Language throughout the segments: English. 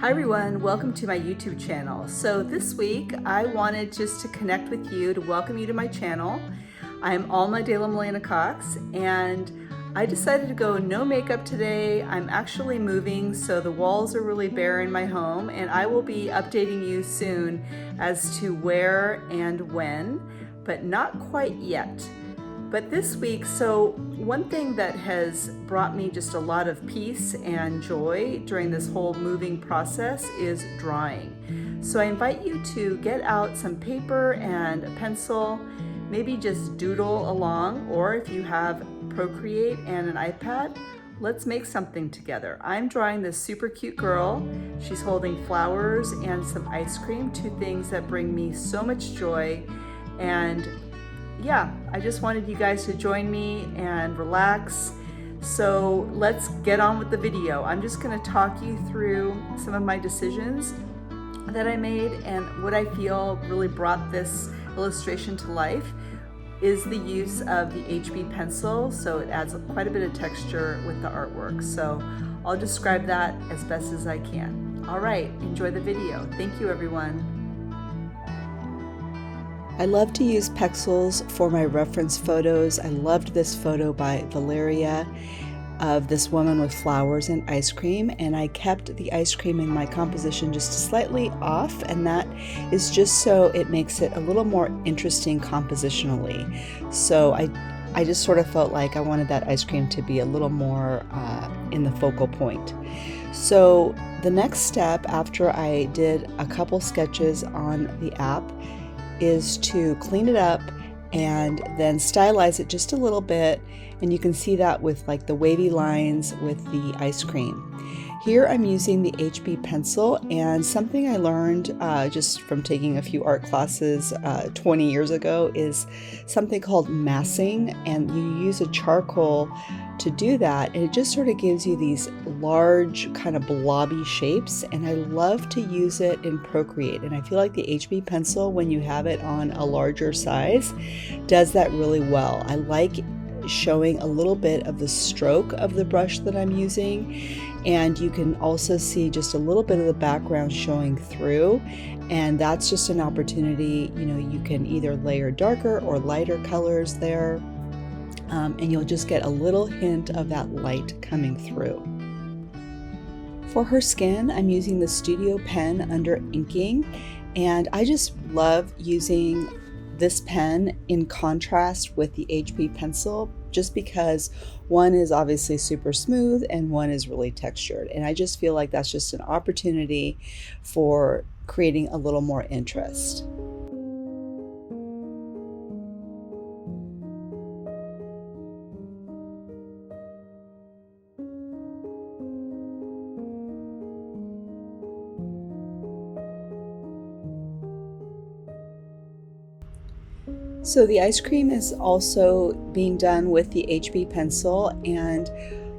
Hi everyone, welcome to my YouTube channel. So this week I wanted just to connect with you, to welcome you to my channel. I'm Alma de la Molina Cox and I decided to go no makeup today. I'm actually moving, so the walls are really bare in my home, and I will be updating you soon as to where and when, but not quite yet. But this week, so one thing that has brought me just a lot of peace and joy during this whole moving process is drawing. So I invite you to get out some paper and a pencil, maybe just doodle along, or if you have Procreate and an iPad, let's make something together. I'm drawing this super cute girl. She's holding flowers and some ice cream, two things that bring me so much joy. And yeah, I just wanted you guys to join me and relax. So let's get on with the video. I'm just going to talk you through some of my decisions that I made, and what I feel really brought this illustration to life is the use of the HB pencil. So it adds quite a bit of texture with the artwork. So I'll describe that as best as I can. All right, enjoy the video. Thank you, everyone. I love to use pexels for my reference photos. I loved this photo by Valeria of this woman with flowers and ice cream, and I kept the ice cream in my composition just slightly off, and that is just so it makes it a little more interesting compositionally. So I just sort of felt like I wanted that ice cream to be a little more in the focal point. So the next step after I did a couple sketches on the app is to clean it up and then stylize it just a little bit, and you can see that with like the wavy lines with the ice cream. Here I'm using the HB pencil, and something I learned just from taking a few art classes 20 years ago is something called massing, and you use a charcoal to do that, and it just sort of gives you these large kind of blobby shapes, and I love to use it in Procreate, and I feel like the HB pencil, when you have it on a larger size, does that really well. I like showing a little bit of the stroke of the brush that I'm using, and you can also see just a little bit of the background showing through, and that's just an opportunity. You know, you can either layer darker or lighter colors there, and you'll just get a little hint of that light coming through. For her skin, I'm using the Studio pen under inking, and I just love using this pen in contrast with the HB pencil, just because one is obviously super smooth and one is really textured, and I just feel like that's just an opportunity for creating a little more interest. So the ice cream is also being done with the HB pencil, and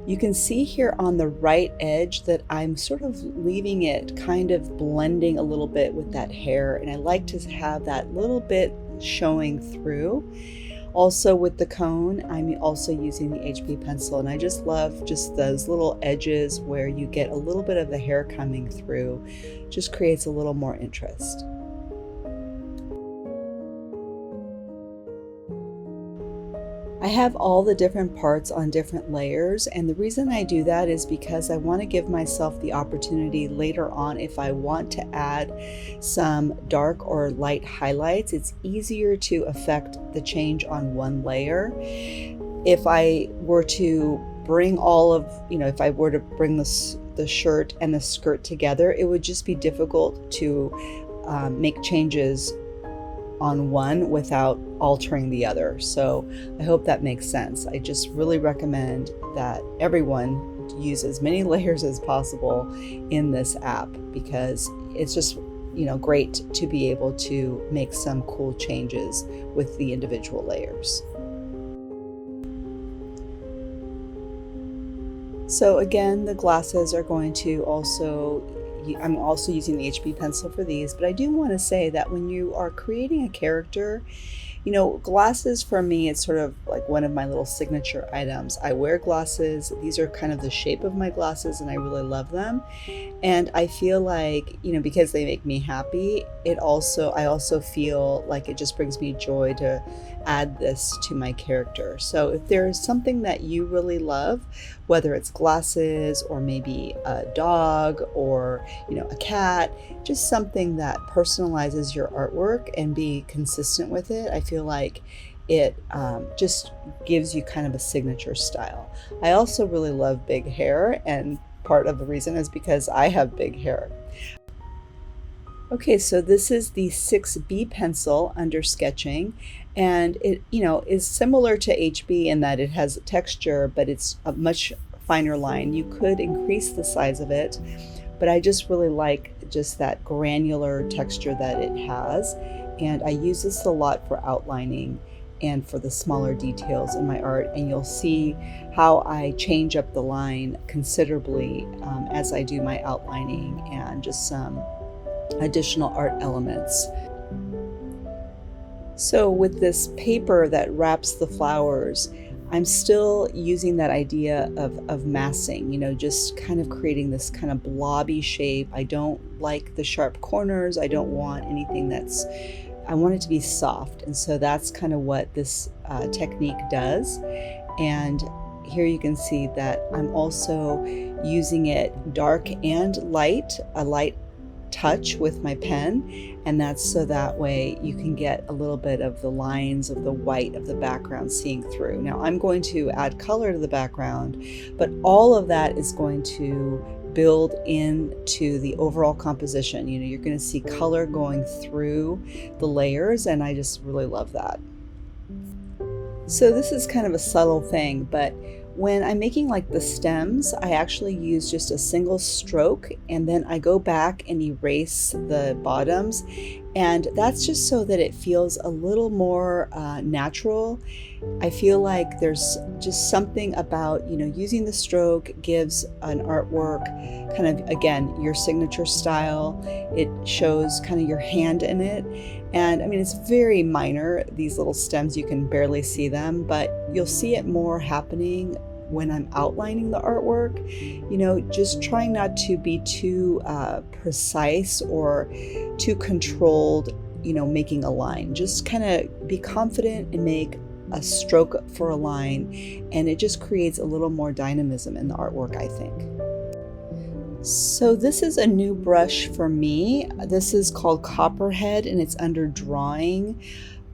you can see here on the right edge that I'm sort of leaving it kind of blending a little bit with that hair, and I like to have that little bit showing through. Also with the cone, I'm also using the HB pencil, and I just love just those little edges where you get a little bit of the hair coming through. Just creates a little more interest. I have all the different parts on different layers, and the reason I do that is because I want to give myself the opportunity later on, if I want to add some dark or light highlights, it's easier to affect the change on one layer. If I were to bring all of, if I were to bring the shirt and the skirt together, it would just be difficult to make changes on one without altering the other. So I hope that makes sense. I just really recommend that everyone use as many layers as possible in this app, because it's just great to be able to make some cool changes with the individual layers. So again, the glasses are going to I'm also using the HB pencil for these, but I do want to say that when you are creating a character, You know, glasses for me, it's sort of like one of my little signature items. I wear glasses. These are kind of the shape of my glasses and I really love them. And I feel like, you know, because they make me happy, I also feel like it just brings me joy to add this to my character. So if there's something that you really love, whether it's glasses or maybe a dog or, you know, a cat, just something that personalizes your artwork and be consistent with it, I feel like it just gives you kind of a signature style. I also really love big hair, and part of the reason is because I have big hair. Okay, so this is the 6B pencil under sketching, and it, you know, is similar to HB in that it has texture, but it's a much finer line. You could increase the size of it, but I just really like just that granular texture that it has, and I use this a lot for outlining and for the smaller details in my art, and you'll see how I change up the line considerably as I do my outlining and just some additional art elements. So with this paper that wraps the flowers, I'm still using that idea of massing, you know, just kind of creating this kind of blobby shape. I don't like the sharp corners. I don't want anything I want it to be soft. And so that's kind of what this technique does. And here you can see that I'm also using it dark and light, a light touch with my pen, and that's so that way you can get a little bit of the lines of the white of the background seeing through. Now I'm going to add color to the background, but all of that is going to build into the overall composition. You know, you're going to see color going through the layers, and I just really love that. So this is kind of a subtle thing, but when I'm making like the stems, I actually use just a single stroke, and then I go back and erase the bottoms, and that's just so that it feels a little more natural. I feel like there's just something about, you know, using the stroke gives an artwork kind of, again, your signature style. It shows kind of your hand in it. And I mean, it's very minor, these little stems, you can barely see them, but you'll see it more happening when I'm outlining the artwork. You know, just trying not to be too precise or too controlled, you know, making a line. Just kind of be confident and make a stroke for a line, and it just creates a little more dynamism in the artwork, I think. So this is a new brush for me. This is called Copperhead, and it's under drawing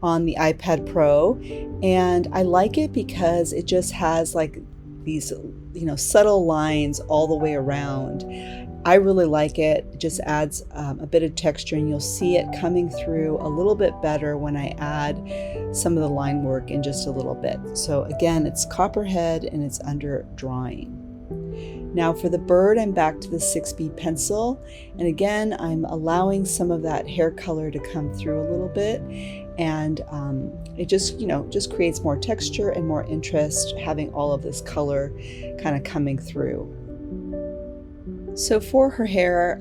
on the iPad Pro, and I like it because it just has like these, you know, subtle lines all the way around. I really like it. It just adds a bit of texture, and you'll see it coming through a little bit better when I add some of the line work in just a little bit. So again, it's Copperhead and it's under drawing. Now for the bird, I'm back to the 6B pencil, and again I'm allowing some of that hair color to come through a little bit, and it just, you know, just creates more texture and more interest having all of this color kind of coming through. So for her hair,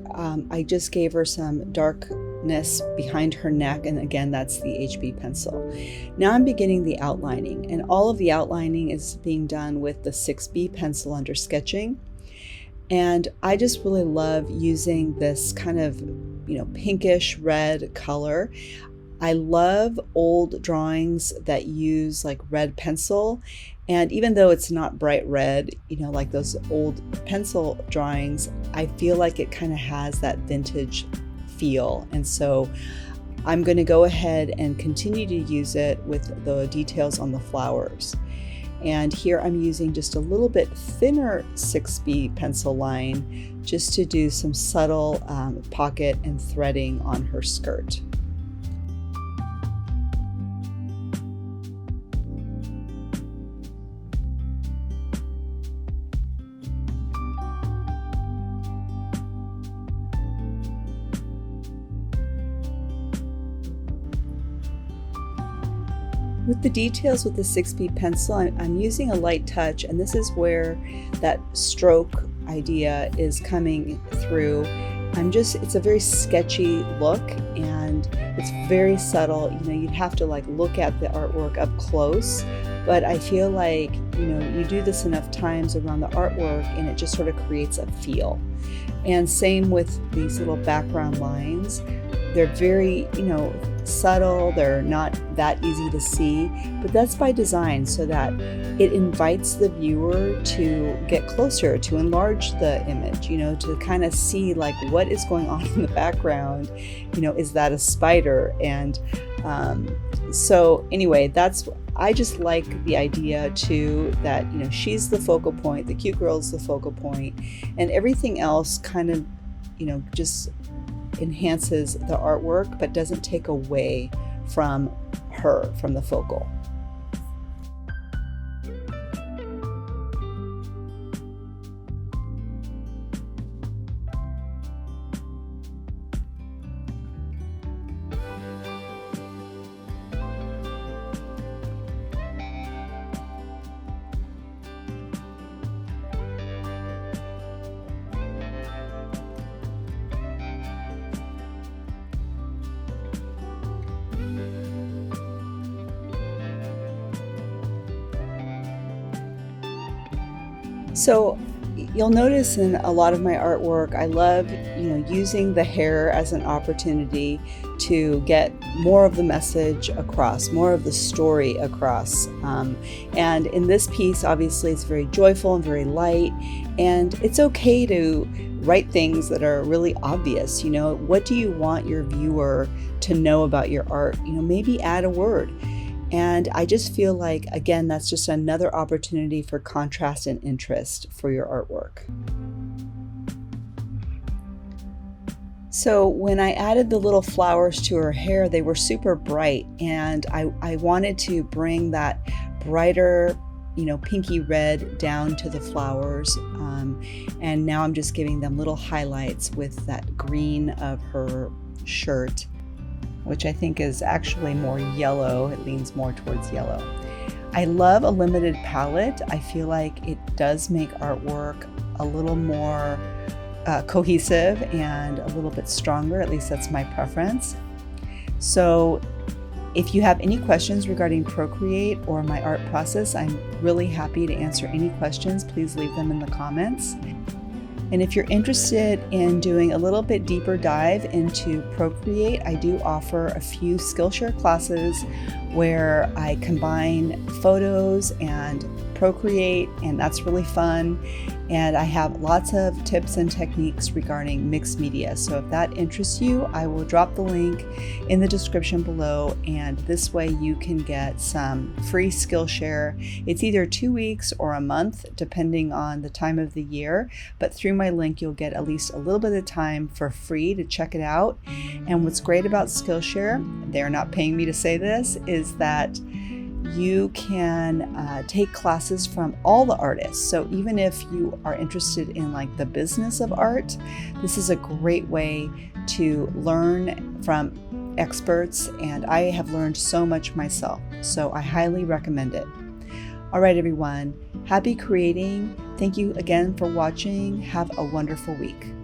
I just gave her some darkness behind her neck, and again that's the HB pencil. Now I'm beginning the outlining, and all of the outlining is being done with the 6B pencil under sketching. And I just really love using this kind of, you know, pinkish red color. I love old drawings that use like red pencil, and even though it's not bright red, you know, like those old pencil drawings, I feel like it kind of has that vintage feel. And so I'm going to go ahead and continue to use it with the details on the flowers. And here I'm using just a little bit thinner 6B pencil line just to do some subtle pocket and threading on her skirt. With the details with the 6B pencil, I'm using a light touch, and this is where that stroke idea is coming through, it's a very sketchy look, and it's very subtle. You'd have to like look at the artwork up close, but I feel like, you do this enough times around the artwork and it just sort of creates a feel. And same with these little background lines. They're very, subtle. They're not that easy to see, but that's by design so that it invites the viewer to get closer, to enlarge the image, to kind of see like what is going on in the background. Is that a spider? And so anyway, I just like the idea too that, she's the focal point, the cute girl's the focal point, and everything else kind of, just enhances the artwork but doesn't take away from her, from the focal. So you'll notice in a lot of my artwork, I love, using the hair as an opportunity to get more of the message across, more of the story across. And in this piece, obviously, it's very joyful and very light, and it's okay to write things that are really obvious. What do you want your viewer to know about your art? Maybe add a word. And I just feel like, again, that's just another opportunity for contrast and interest for your artwork. So when I added the little flowers to her hair, they were super bright, and I wanted to bring that brighter, pinky red down to the flowers. And now I'm just giving them little highlights with that green of her shirt, which I think is actually more yellow. It leans more towards yellow. I love a limited palette. I feel like it does make artwork a little more cohesive and a little bit stronger. At least that's my preference. So if you have any questions regarding Procreate or my art process, I'm really happy to answer any questions. Please leave them in the comments. And if you're interested in doing a little bit deeper dive into Procreate, I do offer a few Skillshare classes where I combine photos and Procreate, and that's really fun. And I have lots of tips and techniques regarding mixed media. So if that interests you, I will drop the link in the description below, and this way you can get some free Skillshare. It's either 2 weeks or a month, depending on the time of the year, but through my link you'll get at least a little bit of time for free to check it out. And what's great about Skillshare, they're not paying me to say this, is that you can take classes from all the artists. So even if you are interested in like the business of art, this is a great way to learn from experts, and I have learned so much myself. So I highly recommend it. All right, everyone, happy creating. Thank you again for watching. Have a wonderful week.